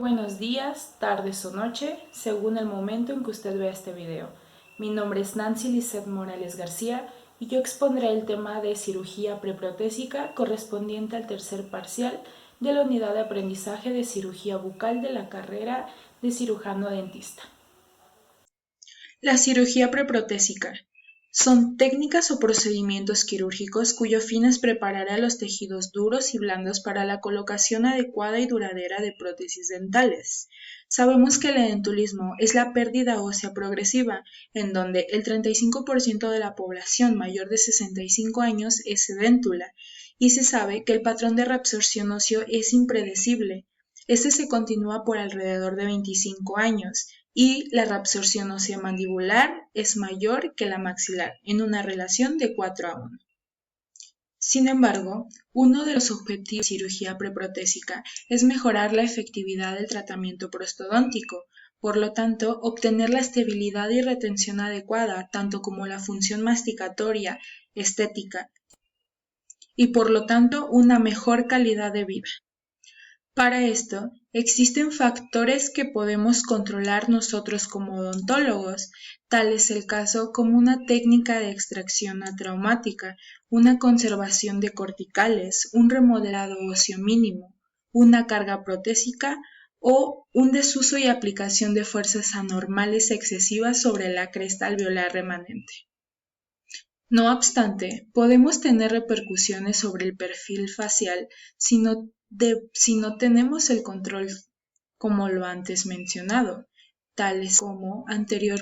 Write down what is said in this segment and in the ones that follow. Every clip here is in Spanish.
buenos días, tardes o noche, según el momento en que usted vea este video. Mi nombre es Nancy Lizeth Morales García y yo expondré el tema de cirugía preprotésica correspondiente al tercer parcial de la unidad de aprendizaje de cirugía bucal de la carrera de cirujano dentista. La cirugía preprotésica son técnicas o procedimientos quirúrgicos cuyo fin es preparar a los tejidos duros y blandos para la colocación adecuada y duradera de prótesis dentales. Sabemos que el edentulismo es la pérdida ósea progresiva, en donde el 35% de la población mayor de 65 años es edéntula, y se sabe que el patrón de reabsorción óseo es impredecible. Este se continúa por alrededor de 25 años, y la reabsorción ósea mandibular es mayor que la maxilar, en una relación de 4:1. Sin embargo, uno de los objetivos de cirugía preprotésica es mejorar la efectividad del tratamiento prostodóntico, por lo tanto, obtener la estabilidad y retención adecuada, tanto como la función masticatoria, estética, y por lo tanto una mejor calidad de vida. Para esto, existen factores que podemos controlar nosotros como odontólogos, tal es el caso como una técnica de extracción atraumática, una conservación de corticales, un remodelado óseo mínimo, una carga protésica o un desuso y aplicación de fuerzas anormales excesivas sobre la cresta alveolar remanente. No obstante, podemos tener repercusiones sobre el perfil facial si no tenemos el control como lo antes mencionado, tales como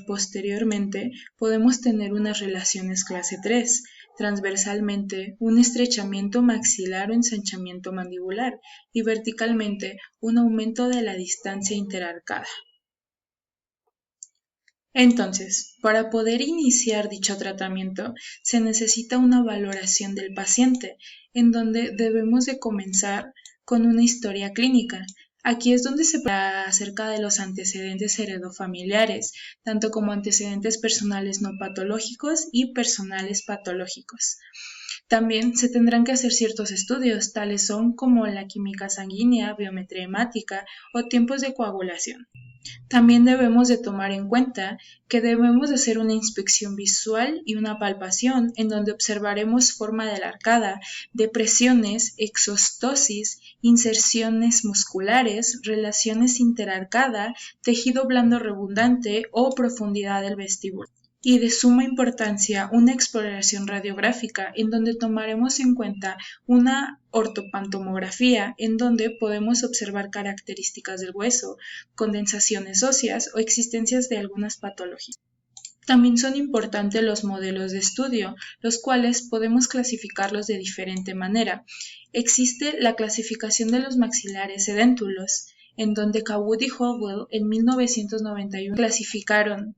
posteriormente podemos tener unas relaciones clase 3, transversalmente un estrechamiento maxilar o ensanchamiento mandibular y verticalmente un aumento de la distancia interarcada. Entonces, para poder iniciar dicho tratamiento, se necesita una valoración del paciente, en donde debemos de comenzar con una historia clínica. Aquí es donde se habla acerca de los antecedentes heredofamiliares, tanto como antecedentes personales no patológicos y personales patológicos. También se tendrán que hacer ciertos estudios, tales son como la química sanguínea, biometría hemática o tiempos de coagulación. También debemos de tomar en cuenta que debemos de hacer una inspección visual y una palpación en donde observaremos forma de la arcada, depresiones, exostosis, inserciones musculares, relaciones interarcada, tejido blando redundante o profundidad del vestíbulo. Y de suma importancia una exploración radiográfica en donde tomaremos en cuenta una ortopantomografía en donde podemos observar características del hueso, condensaciones óseas o existencias de algunas patologías. También son importantes los modelos de estudio, los cuales podemos clasificarlos de diferente manera. Existe la clasificación de los maxilares edéntulos, en donde Cawood y Howell en 1991 clasificaron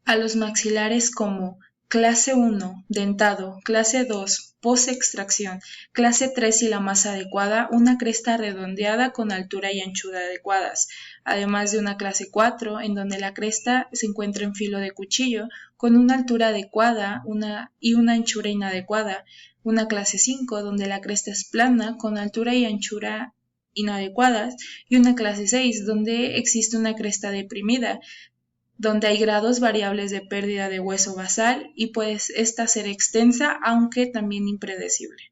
a los maxilares como clase 1, dentado, clase 2, post-extracción, clase 3 y la más adecuada, una cresta redondeada con altura y anchura adecuadas, además de una clase 4, en donde la cresta se encuentra en filo de cuchillo, con una altura adecuada y una anchura inadecuada, una clase 5, donde la cresta es plana, con altura y anchura inadecuadas, y una clase 6, donde existe una cresta deprimida, donde hay grados variables de pérdida de hueso basal y puede esta ser extensa aunque también impredecible.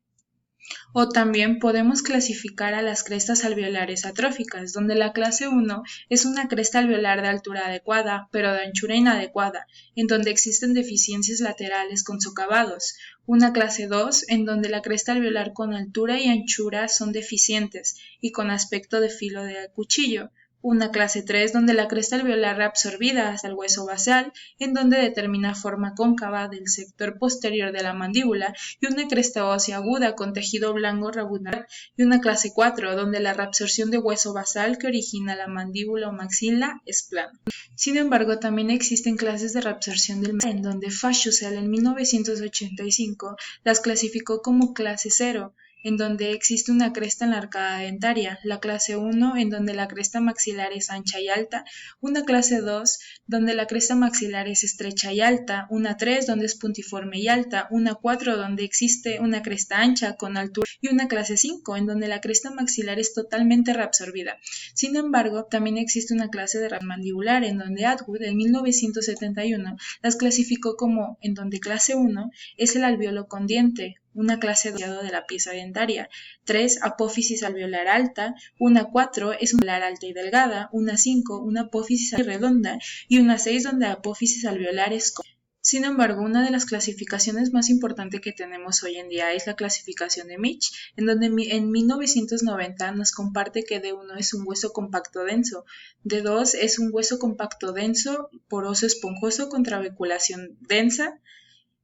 O también podemos clasificar a las crestas alveolares atróficas, donde la clase 1 es una cresta alveolar de altura adecuada, pero de anchura inadecuada, en donde existen deficiencias laterales con socavados. Una clase 2, en donde la cresta alveolar con altura y anchura son deficientes y con aspecto de filo de cuchillo. Una clase 3 donde la cresta alveolar reabsorbida hasta el hueso basal, en donde determina forma cóncava del sector posterior de la mandíbula, y una cresta ósea aguda con tejido blanco regular, y una clase 4 donde la reabsorción de hueso basal que origina la mandíbula o maxila es plano. Sin embargo, también existen clases de reabsorción del maxilar, en donde Faschussel en 1985 las clasificó como clase 0, en donde existe una cresta en la arcada dentaria, la clase 1 en donde la cresta maxilar es ancha y alta, una clase 2 donde la cresta maxilar es estrecha y alta, una 3 donde es puntiforme y alta, una 4 donde existe una cresta ancha con altura y una clase 5 en donde la cresta maxilar es totalmente reabsorbida. Sin embargo, también existe una clase de mandibular en donde Atwood en 1971 las clasificó como en donde clase 1 es el alveolo con diente, una clase de la pieza dentaria, 3 apófisis alveolar alta, una 4 es una alveolar alta y delgada, una 5 una apófisis redonda y una 6 donde la apófisis alveolar es corta. Sin embargo, una de las clasificaciones más importantes que tenemos hoy en día es la clasificación de Mitch, en donde en 1990 nos comparte que D1 es un hueso compacto denso, D2 es un hueso compacto denso, poroso esponjoso con trabeculación densa,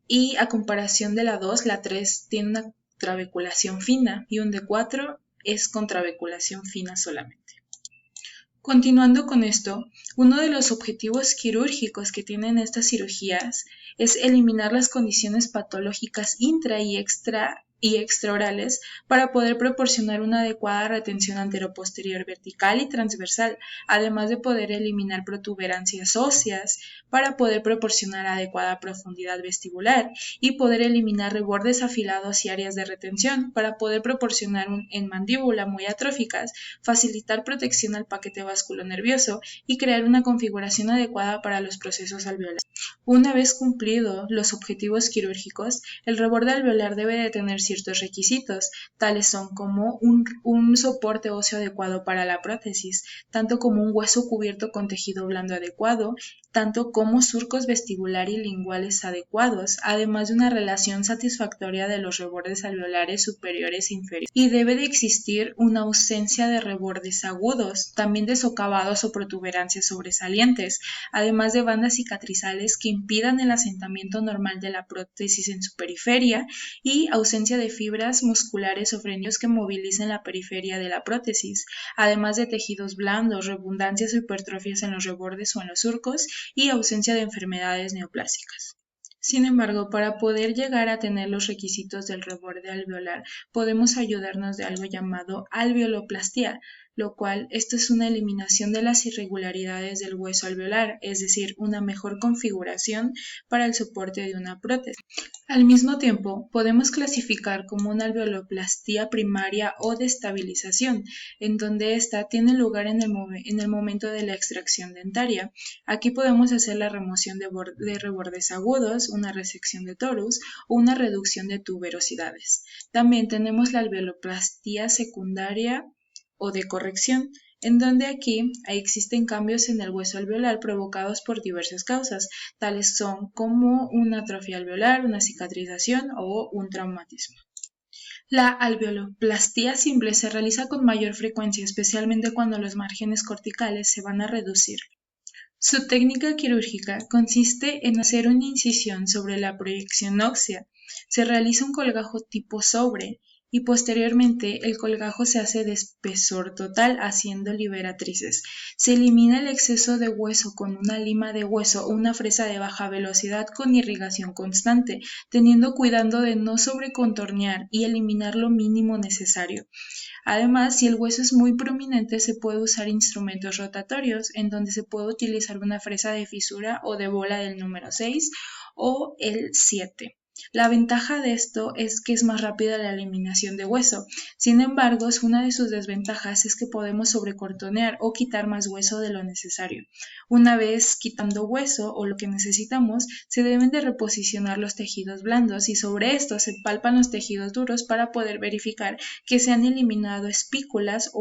y a comparación de la 2, la 3 tiene una trabeculación fina y un D4 es con trabeculación fina solamente. Continuando con esto, uno de los objetivos quirúrgicos que tienen estas cirugías es eliminar las condiciones patológicas intra y extraorales para poder proporcionar una adecuada retención anteroposterior vertical y transversal, además de poder eliminar protuberancias óseas para poder proporcionar adecuada profundidad vestibular y poder eliminar rebordes afilados y áreas de retención para poder proporcionar en mandíbula muy atróficas, facilitar protección al paquete vasculonervioso y crear una configuración adecuada para los procesos alveolares. Una vez cumplidos los objetivos quirúrgicos, el reborde alveolar debe de tener ciertos requisitos, tales son como un soporte óseo adecuado para la prótesis, tanto como un hueso cubierto con tejido blando adecuado, tanto como surcos vestibular y linguales adecuados, además de una relación satisfactoria de los rebordes alveolares superiores e inferiores. Y debe de existir una ausencia de rebordes agudos, también de socavados o protuberancias sobresalientes, además de bandas cicatrizales que impidan el asentamiento normal de la prótesis en su periferia y ausencia de fibras musculares o frenos que movilicen la periferia de la prótesis, además de tejidos blandos, redundancias o hipertrofias en los rebordes o en los surcos y ausencia de enfermedades neoplásicas. Sin embargo, para poder llegar a tener los requisitos del reborde alveolar, podemos ayudarnos de algo llamado alveoloplastía, lo cual esto es una eliminación de las irregularidades del hueso alveolar, es decir, una mejor configuración para el soporte de una prótesis. Al mismo tiempo, podemos clasificar como una alveoloplastía primaria o de estabilización, en donde ésta tiene lugar en el momento de la extracción dentaria. Aquí podemos hacer la remoción de rebordes agudos, una resección de torus o una reducción de tuberosidades. También tenemos la alveoloplastía secundaria o de corrección, en donde aquí existen cambios en el hueso alveolar provocados por diversas causas, tales son como una atrofia alveolar, una cicatrización o un traumatismo. La alveoloplastía simple se realiza con mayor frecuencia, especialmente cuando los márgenes corticales se van a reducir. Su técnica quirúrgica consiste en hacer una incisión sobre la proyección ósea. Se realiza un colgajo tipo sobre y posteriormente el colgajo se hace de espesor total haciendo liberatrices. Se elimina el exceso de hueso con una lima de hueso o una fresa de baja velocidad con irrigación constante, teniendo cuidado de no sobrecontornear y eliminar lo mínimo necesario. Además, si el hueso es muy prominente, se puede usar instrumentos rotatorios, en donde se puede utilizar una fresa de fisura o de bola del número 6 o el 7. La ventaja de esto es que es más rápida la eliminación de hueso. Sin embargo, una de sus desventajas es que podemos sobrecortonear o quitar más hueso de lo necesario. Una vez quitando hueso o lo que necesitamos, se deben de reposicionar los tejidos blandos y sobre esto se palpan los tejidos duros para poder verificar que se han eliminado espículas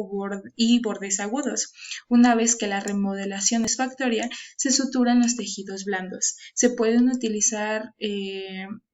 y bordes agudos. Una vez que la remodelación es satisfactoria, se suturan los tejidos blandos. Se pueden utilizar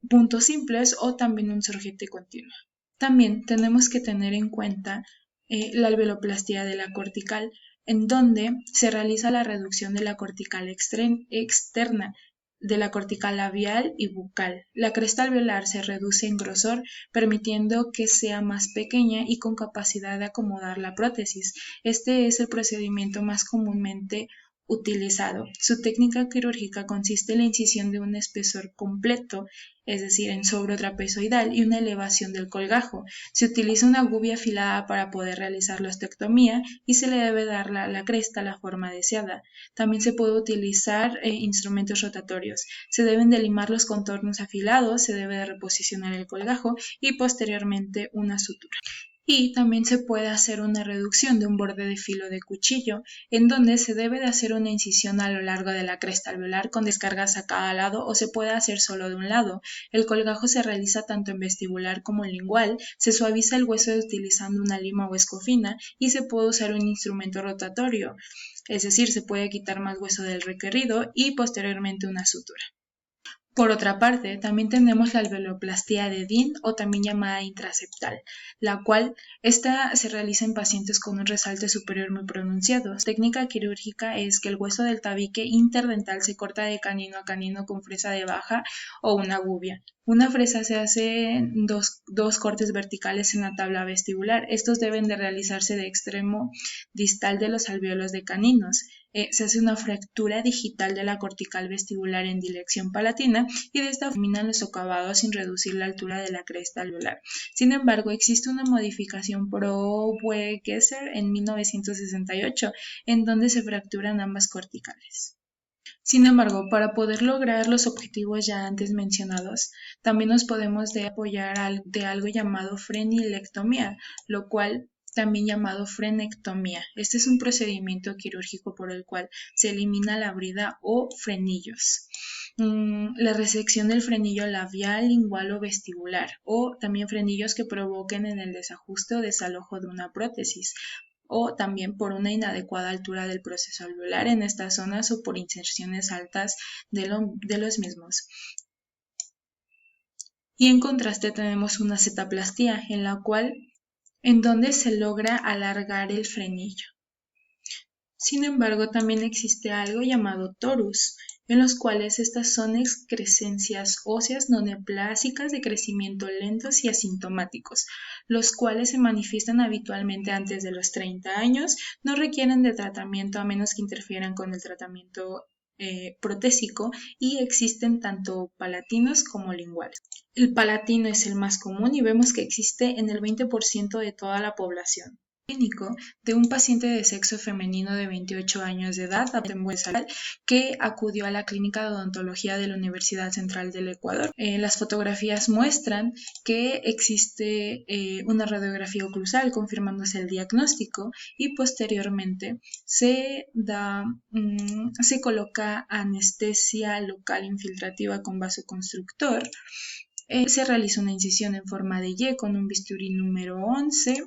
puntos simples o también un sorjete continuo. También tenemos que tener en cuenta la alveoloplastía de la cortical, en donde se realiza la reducción de la cortical externa, de la cortical labial y bucal. La cresta alveolar se reduce en grosor, permitiendo que sea más pequeña y con capacidad de acomodar la prótesis. Este es el procedimiento más comúnmente utilizado. Su técnica quirúrgica consiste en la incisión de un espesor completo, es decir, en sobrotrapezoidal, y una elevación del colgajo. Se utiliza una gubia afilada para poder realizar la ostectomía y se le debe dar a la cresta la forma deseada. También se puede utilizar instrumentos rotatorios. Se deben delimar los contornos afilados, se debe de reposicionar el colgajo y posteriormente una sutura. Y también se puede hacer una reducción de un borde de filo de cuchillo, en donde se debe de hacer una incisión a lo largo de la cresta alveolar con descargas a cada lado o se puede hacer solo de un lado. El colgajo se realiza tanto en vestibular como en lingual, se suaviza el hueso utilizando una lima o escofina y se puede usar un instrumento rotatorio, es decir, se puede quitar más hueso del requerido y posteriormente una sutura. Por otra parte, también tenemos la alveoloplastia de Dean o también llamada intraseptal, la cual se realiza en pacientes con un resalte superior muy pronunciado. La técnica quirúrgica es que el hueso del tabique interdental se corta de canino a canino con fresa de baja o una gubia. Una fresa se hace en dos cortes verticales en la tabla vestibular. Estos deben de realizarse de extremo distal de los alvéolos de caninos. Se hace una fractura digital de la cortical vestibular en dirección palatina y de esta forma terminan los socavados sin reducir la altura de la cresta alveolar. Sin embargo, existe una modificación por Owe-Gesser en 1968 en donde se fracturan ambas corticales. Sin embargo, para poder lograr los objetivos ya antes mencionados, también nos podemos apoyar de algo llamado frenilectomía, lo cual también llamado frenectomía. Este es un procedimiento quirúrgico por el cual se elimina la brida o frenillos. La resección del frenillo labial, lingual o vestibular, o también frenillos que provoquen en el desajuste o desalojo de una prótesis, o también por una inadecuada altura del proceso alveolar en estas zonas o por inserciones altas de los mismos. Y en contraste tenemos una acetaplastia, en donde se logra alargar el frenillo. Sin embargo, también existe algo llamado torus, en los cuales estas son excrescencias óseas no neoplásicas de crecimiento lentos y asintomáticos, los cuales se manifiestan habitualmente antes de los 30 años, no requieren de tratamiento a menos que interfieran con el tratamiento protésico y existen tanto palatinos como linguales. El palatino es el más común y vemos que existe en el 20% de toda la población. Clínico de un paciente de sexo femenino de 28 años de edad que acudió a la clínica de odontología de la Universidad Central del Ecuador. Las fotografías muestran que existe una radiografía oclusal confirmándose el diagnóstico y posteriormente se coloca anestesia local infiltrativa con vasoconstrictor. Se realiza una incisión en forma de Y con un bisturí número 11.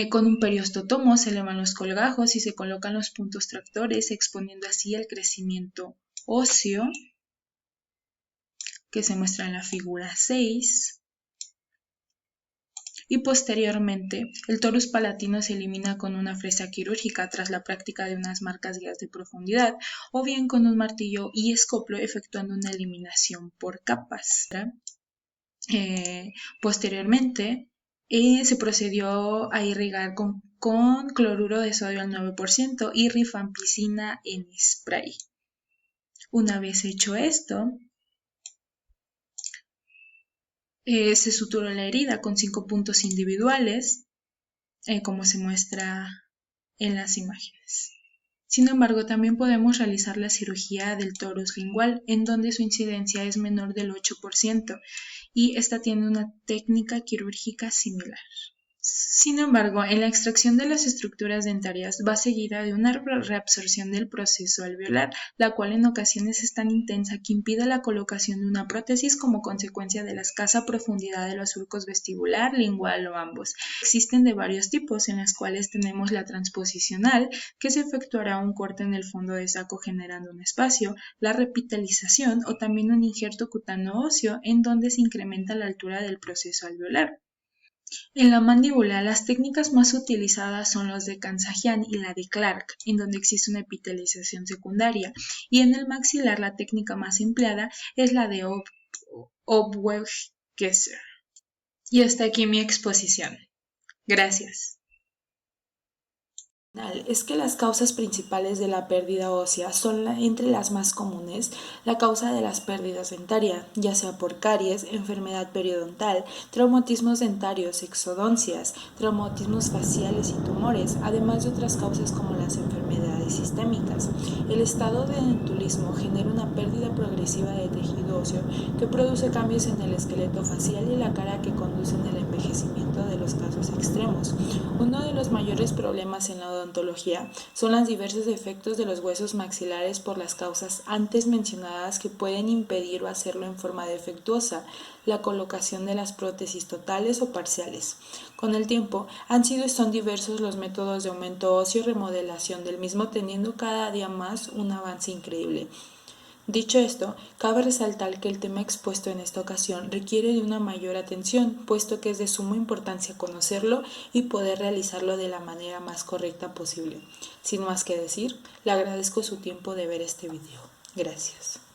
Con un periostotomo se elevan los colgajos y se colocan los puntos tractores, exponiendo así el crecimiento óseo, que se muestra en la figura 6. Y posteriormente, el torus palatino se elimina con una fresa quirúrgica tras la práctica de unas marcas guías de profundidad, o bien con un martillo y escoplo efectuando una eliminación por capas. Posteriormente, se procedió a irrigar con cloruro de sodio al 9% y rifampicina en spray. Una vez hecho esto, se suturó la herida con 5 puntos individuales, como se muestra en las imágenes. Sin embargo, también podemos realizar la cirugía del torus lingual, en donde su incidencia es menor del 8%, y esta tiene una técnica quirúrgica similar. Sin embargo, en la extracción de las estructuras dentarias va seguida de una reabsorción del proceso alveolar, la cual en ocasiones es tan intensa que impide la colocación de una prótesis como consecuencia de la escasa profundidad de los surcos vestibular, lingual o ambos. Existen de varios tipos, en las cuales tenemos la transposicional, que se efectuará un corte en el fondo de saco generando un espacio, la repitalización o también un injerto cutáneo óseo, en donde se incrementa la altura del proceso alveolar. En la mandíbula, las técnicas más utilizadas son las de Kansajian y la de Clark, en donde existe una epitelización secundaria, y en el maxilar la técnica más empleada es la de Obwe-Gesser. Y hasta aquí mi exposición. Gracias. Es que las causas principales de la pérdida ósea son entre las más comunes la causa de las pérdidas dentarias, ya sea por caries, enfermedad periodontal, traumatismos dentarios, exodoncias, traumatismos faciales y tumores, además de otras causas como las enfermedades sistémicas. El estado de dentulismo genera una pérdida progresiva de tejido óseo que produce cambios en el esqueleto facial y la cara que conducen al envejecimiento de los casos extremos. Uno de los mayores problemas en la odontología son los diversos defectos de los huesos maxilares por las causas antes mencionadas que pueden impedir o hacerlo en forma defectuosa, la colocación de las prótesis totales o parciales. Con el tiempo, son diversos los métodos de aumento óseo y remodelación del mismo, teniendo cada día más un avance increíble. Dicho esto, cabe resaltar que el tema expuesto en esta ocasión requiere de una mayor atención, puesto que es de suma importancia conocerlo y poder realizarlo de la manera más correcta posible. Sin más que decir, le agradezco su tiempo de ver este video. Gracias.